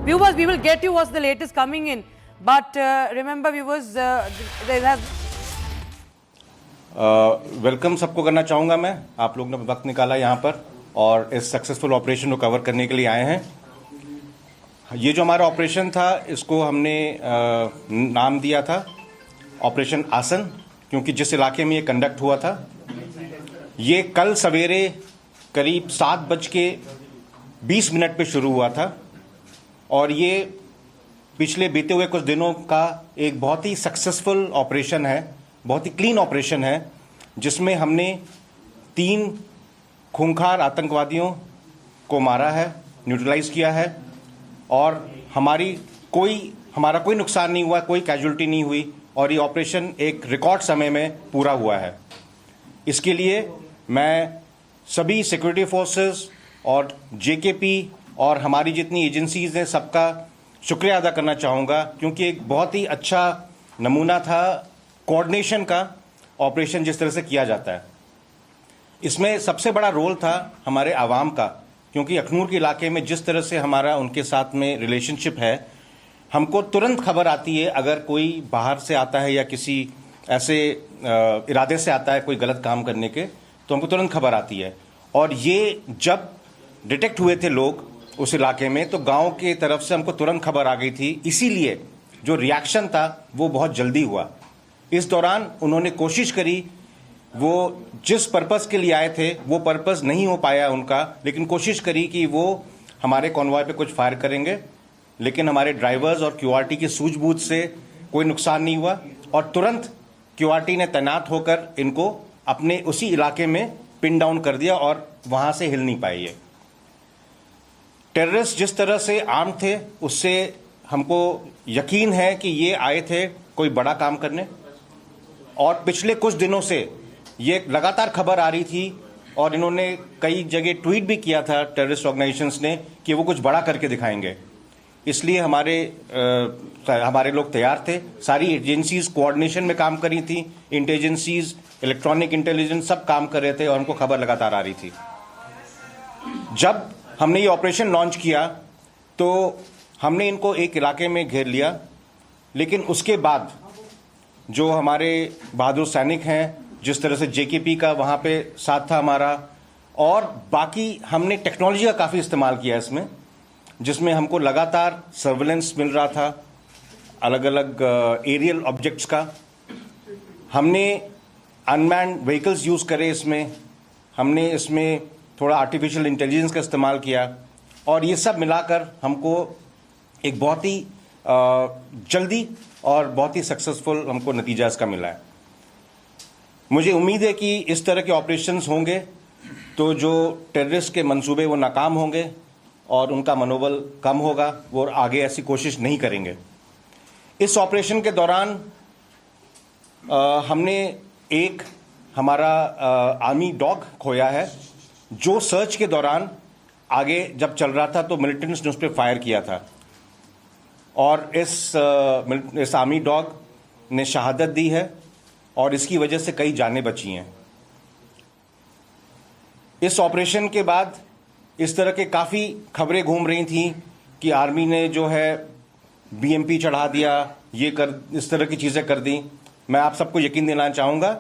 Viewers, we will get you what's the latest coming in. But remember, viewers, there has. Welcome सबको करना चाहूँगा मैं। आप लोग ने वक्त निकाला यहाँ पर और इस सक्सेसफुल ऑपरेशन को कवर करने के लिए आए हैं। ये जो हमारा ऑपरेशन था इसको हमने नाम दिया था ऑपरेशन आसन, क्योंकि जिस इलाके में ये कंडक्ट हुआ था ये कल सवेरे करीब 7:20 पे शुरू हुआ था और ये पिछले बीते हुए कुछ दिनों का एक बहुत ही सक्सेसफुल ऑपरेशन है, बहुत ही क्लीन ऑपरेशन है, जिसमें हमने 3 खूंखार आतंकवादियों को मारा है, न्यूट्रलाइज किया है और हमारा कोई नुकसान नहीं हुआ, कोई कैजुअल्टी नहीं हुई और ये ऑपरेशन एक रिकॉर्ड समय में पूरा हुआ है। इसके लिए मैं सभी सिक्योरिटी फोर्सेस और जेकेपी और हमारी जितनी एजेंसीज हैं सबका शुक्रिया अदा करना चाहूँगा, क्योंकि एक बहुत ही अच्छा नमूना था कोऑर्डिनेशन का ऑपरेशन जिस तरह से किया जाता है। इसमें सबसे बड़ा रोल था हमारे आवाम का, क्योंकि अखनूर के इलाके में जिस तरह से हमारा उनके साथ में रिलेशनशिप है, हमको तुरंत खबर आती है अगर कोई बाहर से आता है या किसी ऐसे इरादे से आता है कोई गलत काम करने के, तो हमको तुरंत खबर आती है। और ये जब डिटेक्ट हुए थे लोग उस इलाके में तो गांव के तरफ से हमको तुरंत खबर आ गई थी, इसीलिए जो रिएक्शन था वो बहुत जल्दी हुआ। इस दौरान उन्होंने कोशिश करी, वो जिस पर्पस के लिए आए थे वो पर्पस नहीं हो पाया उनका, लेकिन कोशिश करी कि वो हमारे कॉन्वॉय पे कुछ फायर करेंगे, लेकिन हमारे ड्राइवर्स और क्यूआरटी की सूझबूझ से कोई नुकसान नहीं हुआ और तुरंत क्यूआरटी ने तैनात होकर इनको अपने उसी इलाके में पिन डाउन कर दिया और वहां से हिल नहीं पाए। ये टेररिस्ट जिस तरह से आर्म थे उससे हमको यकीन है कि ये आए थे कोई बड़ा काम करने, और पिछले कुछ दिनों से ये लगातार खबर आ रही थी और इन्होंने कई जगह ट्वीट भी किया था टेररिस्ट ऑर्गेनाइजेशंस ने कि वो कुछ बड़ा करके दिखाएंगे। इसलिए हमारे लोग तैयार थे, सारी एजेंसीज कोऑर्डिनेशन में काम कर रही थी, इंटेलिजेंसीज, इलेक्ट्रॉनिक इंटेलिजेंस सब काम कर रहे थे और उनको खबर लगातार आ रही थी। जब हमने ये ऑपरेशन लॉन्च किया तो हमने इनको एक इलाके में घेर लिया, लेकिन उसके बाद जो हमारे बहादुर सैनिक हैं, जिस तरह से जेकेपी का वहाँ पे साथ था हमारा, और बाकी हमने टेक्नोलॉजी का काफ़ी इस्तेमाल किया इसमें, जिसमें हमको लगातार सर्वेलेंस मिल रहा था अलग अलग एरियल ऑब्जेक्ट्स का। हमने अनमैन्ड व्हीकल्स यूज़ करे इसमें, हमने इसमें थोड़ा आर्टिफिशियल इंटेलिजेंस का इस्तेमाल किया और ये सब मिलाकर हमको एक बहुत ही जल्दी और बहुत ही सक्सेसफुल हमको नतीजा इसका मिला है। मुझे उम्मीद है कि इस तरह के ऑपरेशंस होंगे तो जो टेररिस्ट के मंसूबे वो नाकाम होंगे और उनका मनोबल कम होगा, वो आगे ऐसी कोशिश नहीं करेंगे। इस ऑपरेशन के दौरान हमने एक हमारा आर्मी डॉग खोया है, जो सर्च के दौरान आगे जब चल रहा था तो मिलिटेंट्स ने उस पर फायर किया था और इस आर्मी डॉग ने शहादत दी है और इसकी वजह से कई जानें बची हैं। इस ऑपरेशन के बाद इस तरह के काफ़ी खबरें घूम रही थी कि आर्मी ने जो है बीएमपी चढ़ा दिया, इस तरह की चीज़ें कर दी। मैं आप सबको यकीन दिलाना चाहूँगा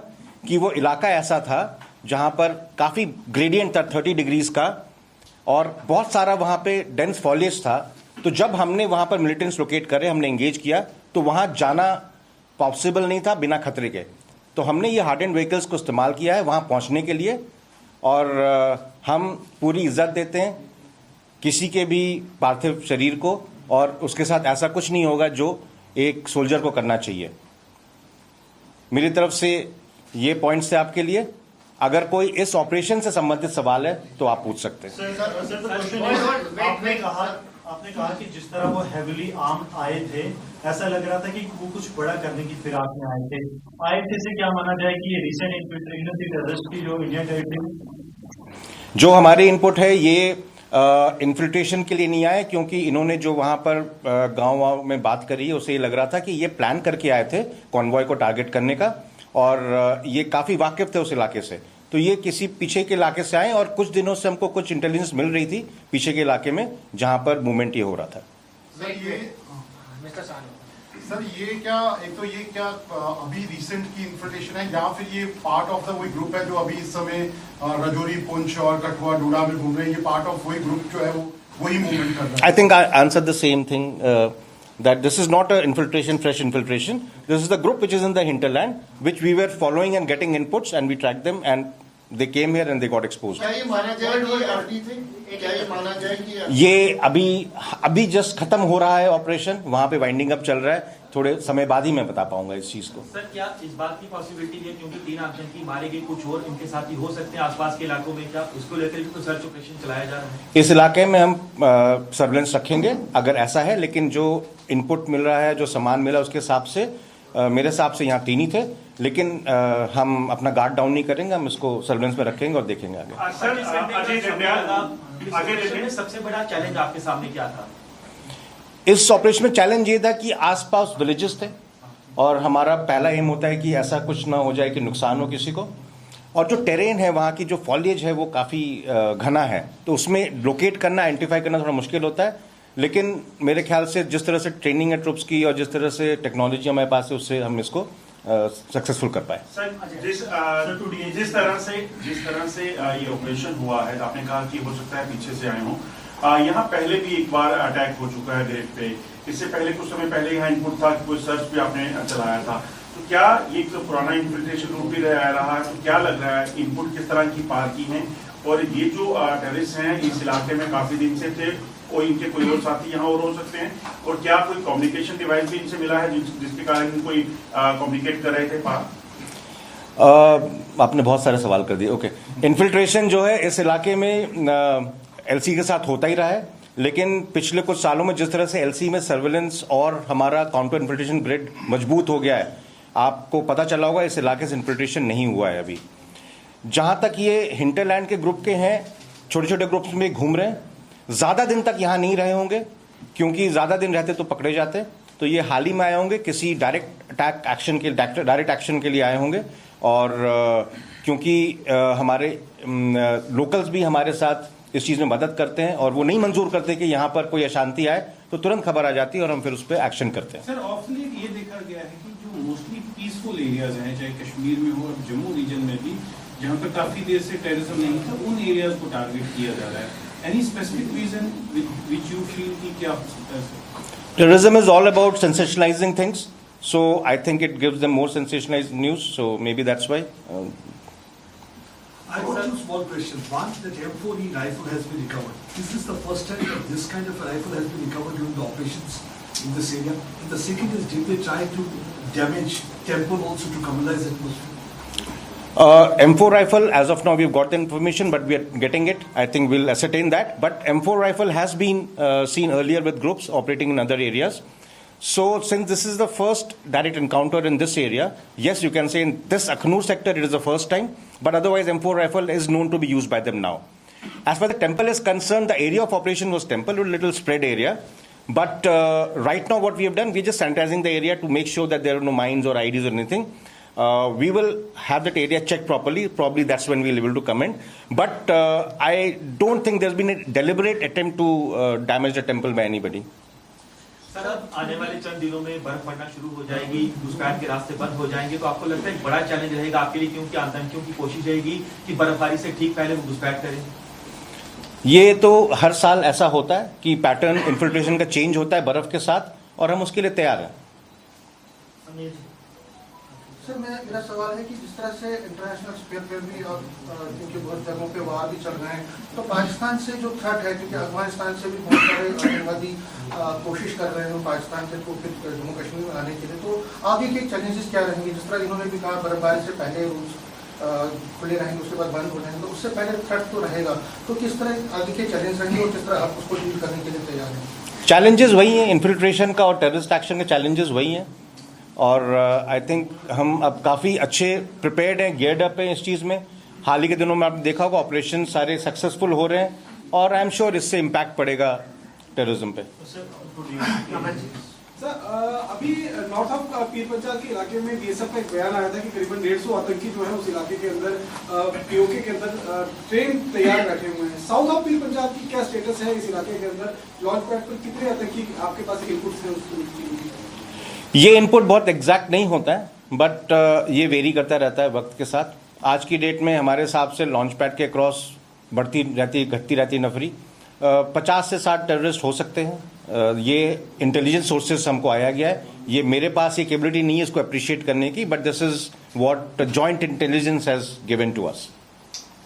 कि वो इलाका ऐसा था जहाँ पर काफ़ी ग्रेडियंट था 30 डिग्रीज का और बहुत सारा वहाँ पे डेंस फॉलिएज था। तो जब हमने वहाँ पर मिलिटेंट्स लोकेट करे, हमने एंगेज किया, तो वहाँ जाना पॉसिबल नहीं था बिना खतरे के। तो हमने ये हार्ड एंड व्हीकल्स को इस्तेमाल किया है वहाँ पहुँचने के लिए और हम पूरी इज्जत देते हैं किसी के भी पार्थिव शरीर को और उसके साथ ऐसा कुछ नहीं होगा जो एक सोल्जर को करना चाहिए। मेरी तरफ से ये पॉइंट्स है आपके लिए। अगर कोई इस ऑपरेशन से संबंधित सवाल है तो आप पूछ सकते हैं। आपने कहा कि जिस तरह वो हेविली आर्म आए थे, ऐसा लग रहा था कि वो कुछ बड़ा करने की फिराक में आए थे से क्या माना जाए कि ये रिसेंट इन्फिल्ट्रेशन थी टेररिस्ट की जो इंडियन टेरिटरी में? जो हमारे इनपुट है ये इन्फिल्ट्रेशन के लिए नहीं आए, क्योंकि इन्होंने जो वहां पर गांव में बात करी है उसे ये लग रहा था कि ये प्लान करके आए थे कॉन्वॉय को टारगेट करने का और ये काफ़ी वाकिफ थे उस इलाके से। तो ये किसी पीछे के इलाके से आए और कुछ दिनों से हमको कुछ इंटेलिजेंस मिल रही थी पीछे के इलाके में जहां पर मूवमेंट ये हो रहा था। सर ये क्या एक तो ये क्या अभी रिसेंट की इन्फॉर्मेशन है या फिर ये पार्ट ऑफ द वही ग्रुप है जो अभी इस समय राजौरी, पुंछ और कठुआ, डोडा में घूम रहे हैं? ये पार्ट ऑफ वही ग्रुप जो है वो वही मूवमेंट कर रहा है? I think I answered the same thing, that this is not a infiltration, fresh infiltration. This is the group which is in the hinterland, which we were following and getting inputs, and we tracked them, and they came here and they got exposed. क्या ये माना जाए कि ये RT थे? क्या ये माना जाए कि ये अभी जस्ट खत्म हो रहा है ऑपरेशन, वहां पे वाइंडिंग अप चल रहा है, थोड़े समय बाद ही मैं बता पाऊंगा इस चीज को। सर क्या इस बात की पॉसिबिलिटी है क्योंकि 3 आतंकी मारे गए, कुछ और इनके साथ ही हो सकते हैं आसपास के इलाकों में, क्या उसको लेकर भी कोई सर्च ऑपरेशन चलाया जा रहा है? इस इलाके में हम सर्वेलेंस रखेंगे अगर ऐसा है, लेकिन जो इनपुट मिल रहा है, जो सामान मिला उसके हिसाब से मेरे हिसाब से यहाँ 3 ही थे, लेकिन हम अपना गार्ड डाउन नहीं करेंगे, हम इसको सर्वेलेंस में रखेंगे और देखेंगे आगे। सर सबसे बड़ा चैलेंज आपके सामने क्या था? इस ऑपरेशन में चैलेंज ये था कि आसपास विलेजेस थे और हमारा पहला एम होता है कि ऐसा कुछ ना हो जाए कि नुकसान हो किसी को, और जो टेरेन है वहाँ की जो फॉलिएज है वो काफ़ी घना है, तो उसमें लोकेट करना, आइडेंटिफाई करना थोड़ा मुश्किल होता है, लेकिन मेरे ख्याल से जिस तरह से ट्रेनिंग है ट्रुप्स की और जिस तरह से टेक्नोलॉजी हमारे पास है उससे हम इसको सक्सेसफुल कर पाए। सर जिस तरह से ये ऑपरेशन हुआ है, आपने कहा कि हो सकता है पीछे से आए हों, यहाँ पहले भी एक बार अटैक हो चुका है ग्रेड पे, इससे पहले कुछ समय पहले यहाँ इनपुट था कि कोई सर्च भी आपने चलाया था, तो क्या ये तो पुराना इन्फिल्ट्रेशन ग्रुप भी रहा है, तो क्या लग रहा है इनपुट किस तरह की पार की हैं, और ये जो टेररिस्ट हैं इस इलाके में काफी दिन से थे, कोई इनके कोई और साथी यहाँ और हो सकते हैं, और क्या कोई कम्युनिकेशन डिवाइस भी इनसे मिला है जिसके कारण कोई कम्युनिकेट कर रहे थे पार? आपने बहुत सारे सवाल कर दिए। ओके, इन्फिल्ट्रेशन जो है इस इलाके में एलसी के साथ होता ही रहा है, लेकिन पिछले कुछ सालों में जिस तरह से एलसी में सर्वेलेंस और हमारा काउंटर इन्फिल्ट्रेशन ग्रिड मजबूत हो गया है, आपको पता चला होगा इस इलाके से इन्फिल्ट्रेशन नहीं हुआ है अभी। जहां तक ये हिंटरलैंड के ग्रुप के हैं, छोटे छोटे ग्रुप्स में घूम रहे हैं, ज़्यादा दिन तक यहाँ नहीं रहे होंगे, क्योंकि ज़्यादा दिन रहते तो पकड़े जाते, तो ये हाल ही में आए होंगे, किसी डायरेक्ट एक्शन के लिए आए होंगे, और क्योंकि हमारे लोकल्स भी हमारे साथ इस चीज़ में मदद करते हैं और वो नहीं मंजूर करते कि यहाँ पर कोई अशांति आए, तो तुरंत खबर आ जाती है और हम फिर उस पर एक्शन करते हैं। सर ऑफ लेट ये देखा गया है कि जो मोस्टली पीसफुल एरियाज हैं, चाहे कश्मीर में हो और जम्मू रीजन में भी, जहाँ पर काफी देर से टेररिज्म नहीं था, उन एरियाज को टारगेट किया जा रहा है। Any specific reason which you feel कि क्या हो सकता है? Terrorism is all about sensationalizing things, so I think it gives them more sensationalized news, so maybe that's why. I got two small questions. One, that M4E rifle has been recovered. Is this the first time that this kind of a rifle has been recovered during the operations in this area? And the second is, did they try to damage temple also to communalize atmosphere? M4 rifle, as of now, we've got the information, but we are getting it. I think we'll ascertain that. But M4 rifle has been seen earlier with groups operating in other areas. So, since this is the first direct encounter in this area, yes, you can say in this Akhnur sector it is the first time, but otherwise M4 rifle is known to be used by them now. As far as the temple is concerned, the area of operation was temple, a little spread area. But right now what we have done, we're just sanitizing the area to make sure that there are no mines or IEDs or anything. We will have that area checked properly. Probably that's when we'll be able to comment. But I don't think there's been a deliberate attempt to damage the temple by anybody. Sir अब आने वाले चंद दिनों में बर्फ पड़ना शुरू हो जाएगी, घुसपैठ के रास्ते बंद हो जाएंगे, तो आपको लगता है एक बड़ा चैलेंज रहेगा आपके लिए, क्योंकि आतंकियों की कोशिश रहेगी कि बर्फबारी से ठीक पहले वो घुसपैठ करें? ये तो हर साल ऐसा होता है कि पैटर्न इन्फिल्ट्रेशन का चेंज होता है बर्फ के साथ, और हम उसके लिए तैयार हैं। सर मेरा सवाल है कि जिस तरह से इंटरनेशनल स्पेयर पे भी और क्योंकि बहुत जगहों पे वार भी चल रहे हैं, तो पाकिस्तान से जो थ्रेट है, क्योंकि अफगानिस्तान से भी बहुत सारे आतंकवादी कोशिश कर रहे हैं पाकिस्तान से तो फिर जम्मू कश्मीर में आने के लिए, तो आगे के चैलेंजेस क्या रहेंगे? जिस तरह इन्होंने भी कहा बर्फबारी से पहले रूल्स खुले रहेंगे, उसके बाद बंद हो जाएंगे, तो उससे पहले थ्रेट तो रहेगा, तो किस तरह आगे के चैलेंज रहेंगे और किस तरह आप उसको डील करने के लिए तैयार हैं? चैलेंजेस वही हैं, इन्फिल्ट्रेशन का और टेररिस्ट एक्शन के चैलेंजेस वही हैं, और आई थिंक हम अब काफ़ी अच्छे प्रिपेयर्ड हैं, गियर्ड अप हैं इस चीज़ में। हाल ही के दिनों में आपने देखा होगा ऑपरेशन सारे सक्सेसफुल हो रहे हैं, और आई एम श्योर इससे इम्पैक्ट पड़ेगा टेररिज्म पे। सर अभी नॉर्थ ऑफ पीर पंजाल के इलाके में बीएसएफ का एक बयान आया था कि करीबन 150 आतंकी जो है उस इलाके के अंदर पीओके के अंदर ट्रेन तैयार बैठे हुए हैं। साउथ ऑफ पीर पंजाल की क्या स्टेटस है इस इलाके के अंदर? लॉन्च पैड पर कितने आतंकी आपके पास इनपुट्स हैं उसको? ये इनपुट बहुत एग्जैक्ट नहीं होता है, बट ये वेरी करता रहता है वक्त के साथ। आज की डेट में हमारे हिसाब से लॉन्च पैड के क्रॉस बढ़ती रहती घटती रहती नफरी 50 से 60 टेररिस्ट हो सकते हैं। ये इंटेलिजेंस सोर्सेज से हमको आया गया है। ये मेरे पास ये कैपेबिलिटी नहीं है इसको अप्रिशिएट करने की, but this is what joint intelligence has given to us.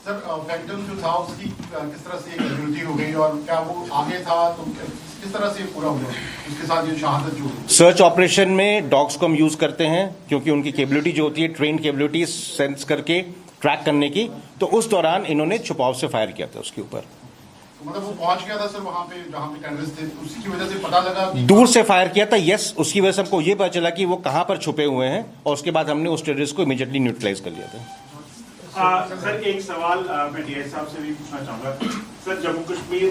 Sir फैक्टम जो था उसकी किस तरह से कैजुअलिटी हो गई और क्या वो आगे था तो किस तरह से पूरा हुआ उसके साथ ये शहादत जो हुई? सर्च ऑपरेशन में डॉग्स को हम यूज करते हैं क्योंकि उनकी कैपेबिलिटी जो होती है ट्रेन कैपेबिलिटी सेंस करके ट्रैक करने की, तो उस दौरान इन्होंने छुपाव से फायर किया था उसके ऊपर। मतलब वो पहुंच गया था सर वहां पे जहां पे टेररिस्ट थे, उसकी वजह से पता लगा दूर से फायर किया था। यस, उसकी वजह से हमको ये पता चला कि वो कहां पर छुपे हुए हैं और उसके बाद हमने उस टेररिस्ट को इमीडिएटली न्यूट्रलाइज कर लिया था। सर एक सवाल मैं डीआई साहब से भी पूछना चाहूंगा। सर जम्मू कश्मीर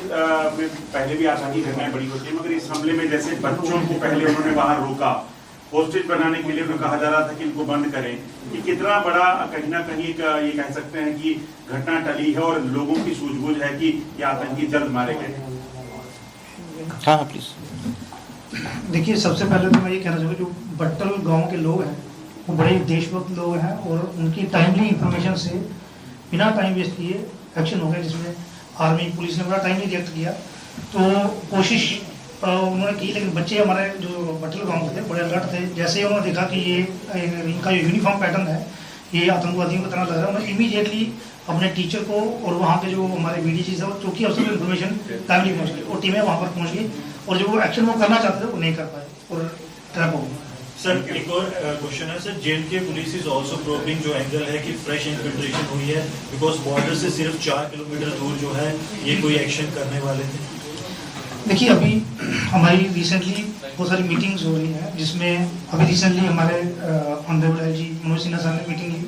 में पहले भी आतंकी घटनाएं बड़ी होती है, मगर इस हमले में जैसे बच्चों को पहले उन्होंने बाहर रोका, होस्टेज बनाने के लिए उन्हें कहा जा रहा था कि इनको बंद करें, कि कितना बड़ा कहीं ना कहीं ये कह सकते हैं कि घटना टली है और लोगों की सूझबूझ है कि ये आतंकी जल्द मारे गए। हाँ प्लीज। देखिए, सबसे पहले तो मैं ये कहना चाहूँगा जो बट्टल गांव के लोग हैं वो बड़े देशभक्त लोग हैं और उनकी टाइमली इंफॉर्मेशन से बिना टाइम वेस्ट किए एक्शन हो गया, जिसमें आर्मी पुलिस ने बड़ा टाइमली रिएक्ट किया। तो कोशिश उन्होंने की, लेकिन बच्चे हमारे जो बट्टल गांव के थे बड़े अलर्ट थे। जैसे ही उन्होंने देखा कि ये इनका जो यूनिफॉर्म पैटर्न है ये आतंकवादियों की तरह लग रहा है, उन्होंने इमीडिएटली अपने टीचर को और वहाँ के जो हमारे बीडीसी थे और चौकी अफसर को इन्फॉर्मेशन टाइमली पहुँच गई और टीमें वहाँ पर पहुँच गई और जो वो एक्शन वो करना चाहते थे वो नहीं कर पाए और ट्रैप हो गए। सर एक और क्वेश्चन है sir, JNK police is also probing जो एंगल है कि फ्रेश इन्फिल्ट्रेशन हुई है बिकॉज बॉर्डर से सिर्फ 4 किलोमीटर दूर जो है ये कोई एक्शन करने वाले थे। देखिए, अभी हमारी रिसेंटली बहुत सारी मीटिंग्स हो रही हैं, जिसमें अभी रिसेंटली हमारे ऑनरेबल एलजी मनोज सिन्हा साहब ने मीटिंग ली,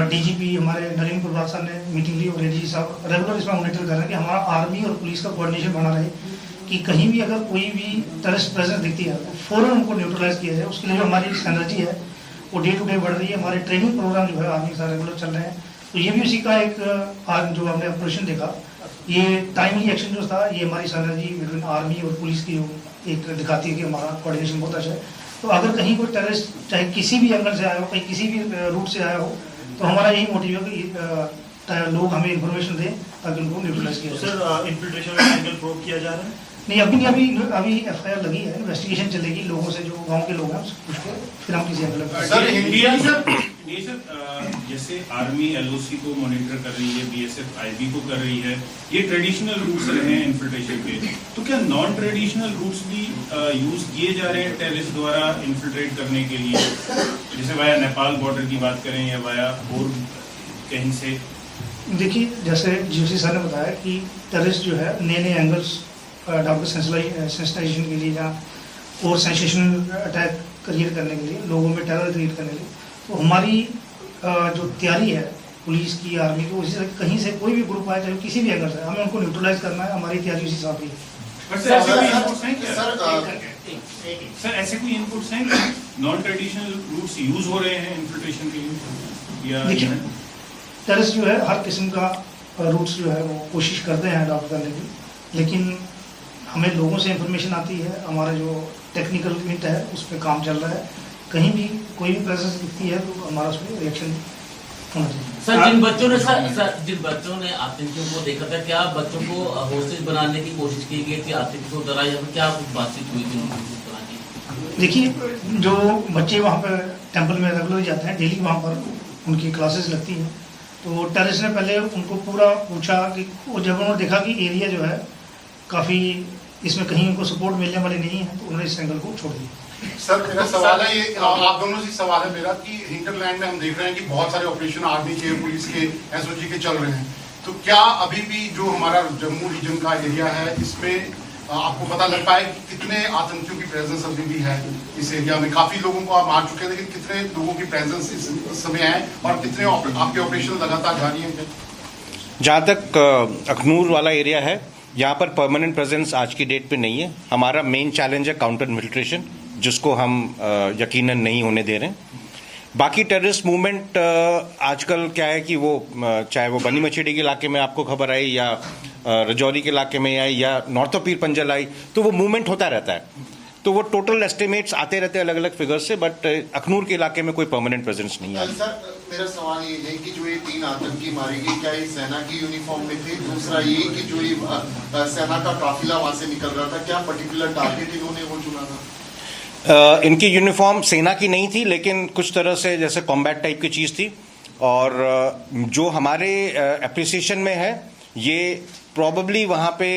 डीजीपी हमारे नरेंद्र प्रभात साहब ने मीटिंग ली और एडीजी साहब रेगुलर इसमें मॉनिटर कर रहे हैं कि हमारा आर्मी और पुलिस का कोऑर्डिनेशन बना रहे कि कहीं भी अगर कोई भी टेररिस्ट प्रेजेंस दिखती है तो फौरन उनको न्यूट्रलाइज किया जाए। उसके लिए जो हमारी एनर्जी है वो डे टू डे बढ़ रही है। हमारे ट्रेनिंग प्रोग्राम जो है आर्मी का रेगुलर चल रहे हैं, तो ये भी उसी का एक जो हमने ऑपरेशन देखा, ये टाइमली एक्शन जो था ये हमारी एनर्जी बिटवीन आर्मी और पुलिस की एक दिखाती है कि हमारा कोऑर्डिनेशन बहुत अच्छा है। तो अगर कहीं कोई टेररिस्ट चाहे किसी भी एंगल से आया हो, कहीं किसी भी रूट से आया हो, तो हमारा यही मोटिव है कि लोग हमें इन्फॉर्मेशन दें ताकि उनको न्यूट्रलाइज किया जाए। सर इन्फिल्ट्रेशन का एंगल प्रूव किया जा रहा है? नहीं, अभी एफआईआर लगी है, इन्वेस्टिगेशन चलेगी लोगों से, जो गांव के लोग हैं उसको पूछ के फिर हम किसी एंगल जैसे आर्मी एलओसी को मॉनिटर कर रही है, बीएसएफ आईबी को कर रही है, ये ट्रेडिशनल रूट्स रहे हैं इन्फिल्ट्रेशन के, तो क्या नॉन ट्रेडिशनल रूट्स भी यूज किए जा रहे हैं टेररिस्ट द्वारा इन्फिल्ट्रेट करने के लिए, जैसे वाया नेपाल बॉर्डर की बात करें या वाया और कहीं से? देखिए, जैसे जीओसी सर ने बताया कि टेररिस्ट जो है नए नए एंगल्स डॉक्टर सेंसिटाइजेशन के लिए या और सेंसेशनल अटैक क्रिएट करने के लिए, लोगों में टेरर क्रिएट करने के लिए, तो हमारी जो तैयारी है पुलिस की, आर्मी की, उसी तरह कहीं से कोई भी ग्रुप आए चाहे किसी भी एंगल से, हमें उनको न्यूट्रलाइज करना है। हमारी तैयारी उसी हिसाब की है। सर ऐसे कोई इनपुट्स हैं कि नॉन ट्रेडिशनल रूट्स यूज हो रहे हैं इन्फिल्ट्रेशन के लिए या? देखिए, टेररिस्ट जो है हर किस्म का रूट्स जो है वो कोशिश करते हैं अडॉप्ट करने की, लेकिन हमें लोगों से इंफॉर्मेशन आती है, हमारा जो टेक्निकल यूनिट है उस पर काम चल रहा है। कहीं भी कोई भी प्रेजेंस दिखती है तो हमारा उस पर रिएक्शन होना चाहिए। सर जिन बच्चों ने आतंकियों को देखा था, क्या बच्चों को होस्टेज बनाने की कोशिश की गई थी, आतंकी को डरा, या क्या कुछ बातचीत हुई थी? देखिए, जो बच्चे वहाँ पर टेम्पल में रेगुलर जाते हैं, डेली वहाँ पर उनकी क्लासेस लगती हैं, तो टेररिस्ट ने पहले उनको पूरा पूछा कि जब उन्होंने देखा कि एरिया जो है काफ़ी इसमें कहीं उनको सपोर्ट मिलने वाली नहीं है, तो उन्होंने इस एंगल को छोड़ दिया। सर मेरा सवाल है, ये आप दोनों से सवाल है मेरा कि हिंटरलैंड में हम देख रहे हैं कि बहुत सारे ऑपरेशन आर्मी के, पुलिस के, एसओजी के चल रहे हैं, तो क्या अभी भी जो हमारा जम्मू रीजन का एरिया है इसमें आपको पता लग पाए कि कितने आतंकियों की प्रेजेंस अभी भी है इस एरिया में? काफी लोगों को आप मार चुके हैं, लेकिन कितने लोगों की प्रेजेंस इस समय है और कितने आपके ऑपरेशन लगातार जारी हैं? जहाँ तक अखनूर वाला एरिया है, यहाँ पर परमानेंट प्रेजेंस आज की डेट पे नहीं है। हमारा मेन चैलेंज है काउंटर इन्फिल्ट्रेशन, जिसको हम यकीनन नहीं होने दे रहे हैं। बाकी टेररिस्ट मूवमेंट आजकल क्या है कि वो चाहे वो बनी मछेड़ी के इलाके में आपको खबर आई या रजौरी के इलाके में आई या नॉर्थ ऑफ पीर पंजल आई, तो वो मूवमेंट होता रहता है। तो वो टोटल एस्टिमेट्स आते रहते हैं अलग अलग फिगर से, बट अखनूर के इलाके में कोई परमानेंट प्रेजेंस नहीं है। सर मेरा सवाल ये है कि जो ये 3 आतंकी मारे गए, क्या ये सेना की यूनिफॉर्म में थे? दूसरा ये कि जो ये सेना का काफिला वहां से निकल रहा था, क्या पर्टिकुलर टारगेट इन्होंने वो चुना था? इनकी यूनिफॉर्म सेना की नहीं थी, लेकिन कुछ तरह से जैसे कॉम्बैट टाइप की चीज़ थी। और जो हमारे एप्रिसिएशन में है, ये प्रॉबली वहाँ पे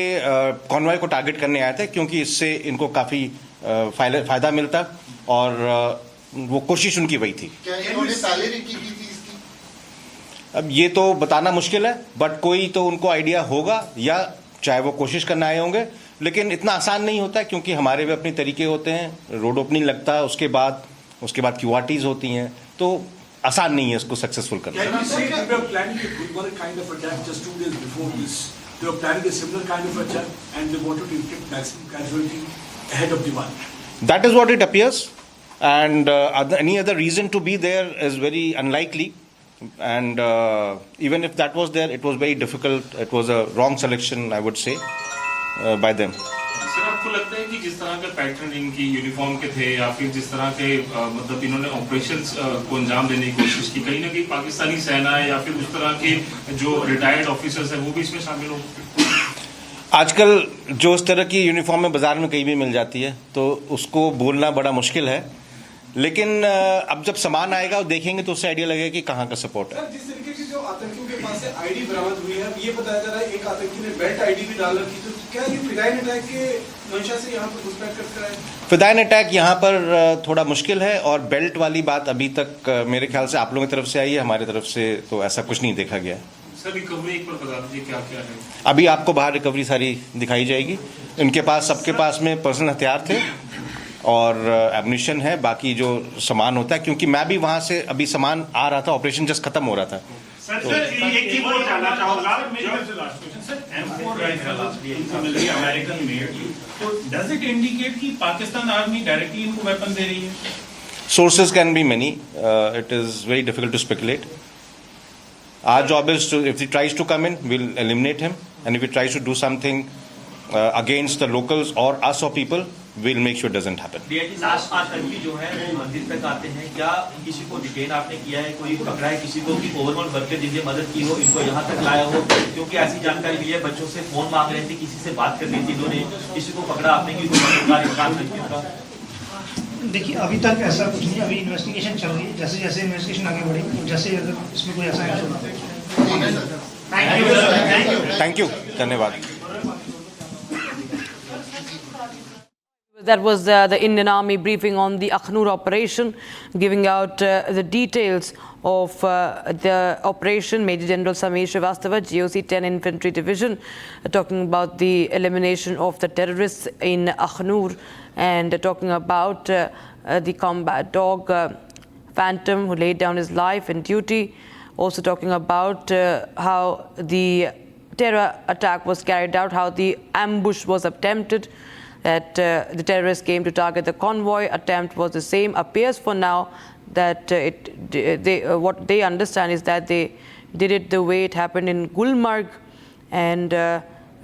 कॉन्वॉय को टारगेट करने आए थे, क्योंकि इससे इनको काफ़ी फायदा मिलता और वो कोशिश उनकी वही थी। क्या इन्होंने पहले रेकी की थी इसकी? अब ये तो बताना मुश्किल है, बट कोई तो उनको आइडिया होगा, या चाहे वो कोशिश करने आए होंगे। लेकिन इतना आसान नहीं होता, क्योंकि हमारे भी अपने तरीके होते हैं। रोड ओपनिंग लगता है, उसके बाद QRTs होती हैं, तो आसान नहीं है इसको सक्सेसफुल करना। Can we say that we are planning a Gulmarg kind of attack just 2 days before this? They were planning a similar kind of attack and they wanted to inflict maximum casualty ahead of Diwali. That is what it appears, and any other reason to be there is very unlikely. And even if that was there, it was very difficult. It was a wrong selection, I would say, by them. Sir आपको लगता है कि जिस तरह के pattern इनकी uniform के थे, या फिर जिस तरह के मतलब इन्होंने ऑपरेशंस को अंजाम देने की कोशिश की, कहीं ना कहीं पाकिस्तानी सेना या फिर उस तरह के जो रिटायर्ड ऑफिसर्स हैं वो भी इसमें शामिल हो? आजकल जो इस तरह की यूनिफॉर्म में बाजार में कहीं भी मिल जाती है, तो उसको बोलना बड़ा मुश्किल है। लेकिन अब जब सामान आएगा और देखेंगे तो उससे आइडिया लगेगा कि कहाँ का सपोर्ट है। जिस तरीके की जो आतंकियों के पास से आईडी बरामद हुई है, ये बताया जा रहा है एक आतंकी ने बेल्ट आईडी भी डाल रखी, तो क्या ये फिदाइन अटैक के मंशा से यहाँ पर घुसपैठ करता है? फिदाइन अटैक यहाँ पर थोड़ा मुश्किल है, और बेल्ट वाली बात अभी तक मेरे ख्याल से आप लोगों की तरफ से आई है, हमारी तरफ से तो ऐसा कुछ नहीं देखा गया है। सर रिकवरी एक बार बता दीजिए क्या क्या है? अभी आपको बाहर रिकवरी सारी दिखाई जाएगी। इनके पास सबके पास में पर्सनल हथियार थे और एम्युनिशन है, बाकी जो सामान होता है, क्योंकि मैं भी वहां से अभी सामान आ रहा था, ऑपरेशन जस्ट खत्म हो रहा था। सर एक चीज और जानना चाहूंगा, अमेरिकन मेड, तो डज इट इंडिकेट कि पाकिस्तान आर्मी डायरेक्टली इनको वेपन दे रही है? Sources can be many. It is very difficult to speculate. Our job is to, if he tries to come in, we'll eliminate him, and if he tries to do something against the locals or us or people, we'll make sure it doesn't happen. Last आतंकी जो है वो मंदिर तक आते हैं, क्या किसी को डिटेन आपने किया है, कोई पकड़ा है किसी को कि ओवरऑल वर्कर जिनने मदद की हो इनको यहाँ तक लाया हो? क्योंकि ऐसी जानकारी मिली है बच्चों से फोन मांग रहे थे, किसी से बात कर रही थी, इन्होंने किसी को पकड़ा आपने कि कोई? देखिए अभी तक ऐसा कुछ नहीं, अभी इन्वेस्टिगेशन चल रही है। जैसे जैसे इन्वेस्टिगेशन आगे बढ़ेगी, तो जैसे अगर इसमें कोई ऐसा एक्शन थैंक यू, धन्यवाद। That was the Indian Army briefing on the Akhnur operation, giving out the details of the operation. Major General Sameer Srivastava, GOC 10 Infantry Division, talking about the elimination of the terrorists in Akhnur, and talking about the combat dog Phantom, who laid down his life in duty. Also talking about how the terror attack was carried out, how the ambush was attempted, that the terrorists came to target the convoy. Attempt was the same. Appears for now that what they understand is that they did it the way it happened in Gulmarg, and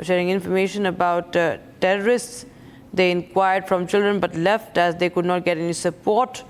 sharing information about terrorists. They inquired from children but left as they could not get any support